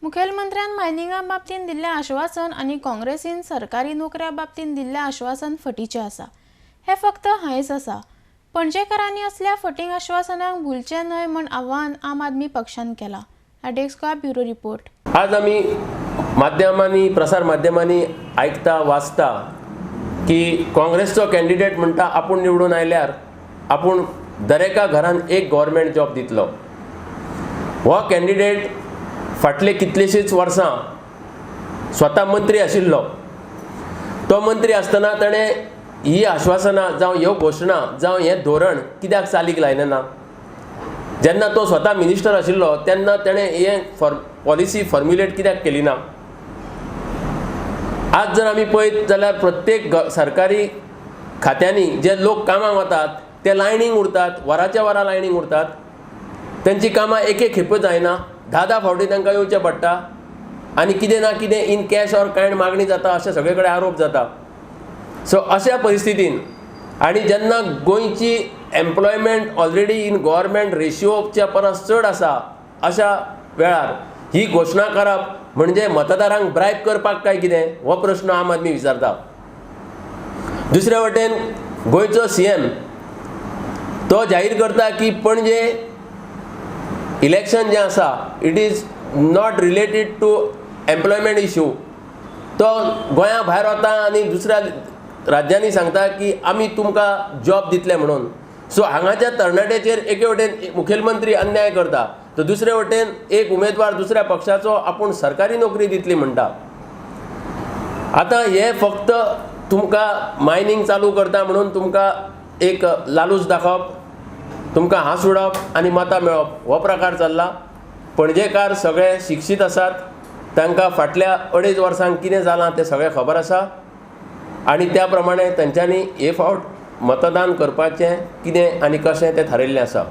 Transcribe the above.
मुखेलमंत्र्यान मायनिंगा बाबतींत दिल्लें आश्वासन आनी काँग्रेसीन सरकारी नोकऱ्या बाबतींत दिल्लें आश्वासन फटीचें आसा। हें फक्त हायस आसा। पणजेकारांनी असल्या फटींग आश्वासनांक भुलचें न्हय म्हण आव्हान आम आदमी पक्षान केलां। Desk bureau report. आज आमी माध्यमांनी प्रसार माध्यमांनी आयकता वाचता की काँग्रेसचो कॅन्डिडेट म्हणटा आपूण निवडून आयल्यार आपूण दरेका घरान एक गव्हर्मेंट जॉब दितलो। हो कॅन्डिडेट फाटले कितलीशींच वर्सां स्वता मंत्री आशिल्लो। तो मंत्री आसतना ताणें ही आश्वासनां जावं ह्यो घोशणा जावं हें धोरण कित्याक चालीक लायलें ना। जेन्ना तो स्वता मिनिस्टर आशिल्लो तेन्ना ताणें हें पॉलिसी फॉर्म्युलेट कित्याक केली ना। आज जर आमी पळयत जाल्यार प्रत्येक सरकारी खात्यांनी जे लोक कामाक वतात ते लायनीक उरतात, वराच्या वरां लायनीक उरतात। तांची कामां एक खेप जायना, 10 फावटी तांकां येवचें पडटा आनी कितें ना कितें इन कॅश ऑर कायंड मागणी जाता अशें सगळे कडेन आरोप जाता। सो अशा परिस्थितीन आनी जेन्ना गोंयची एम्प्लॉयमेंट ऑलरेडी इन गव्हर्मेंट रेशियोच्या परस चड आसा, अशा वेळार ही घोशणा करप म्हणजे मतदारांक ब्रायब करपाक काय कितें हो प्रश्न आम आदमी विचारता। दुसरे वटेन गोंयचो CM तो जाहीर करता की पणजे इलेक्शन जें आसा it is not related to employment issue. तो गोंया भायर वता आनी दुसऱ्या राज्यांनी सांगता की आमी तुमकां जॉब दितले म्हणून। सो हांगाच्या तरणाट्याचेर एके वटेन मुखेलमंत्री अन्याय करता, तर दुसरे वटेन एक उमेदवार दुसऱ्या पक्षाचो आपूण सरकारी नोकरी दितली म्हणटा। आतां हे फक्त तुमकां मायनिंग चालू करता म्हणून तुमकां एक लालूच दाखोवप, तुमकां हांस उडोवप आनी मतां मेळप हो प्रकार चल्ला। पणजेकार सगळे शिक्षीत आसात, तांकां फाटल्या 2.5 वर्सांक कितें जालां तें सगळें खबर आसा आनी त्या प्रमाणे तांच्यांनी हे फावट मतदान करपाचें कितें आनी कशें तें थारायिल्लें आसा।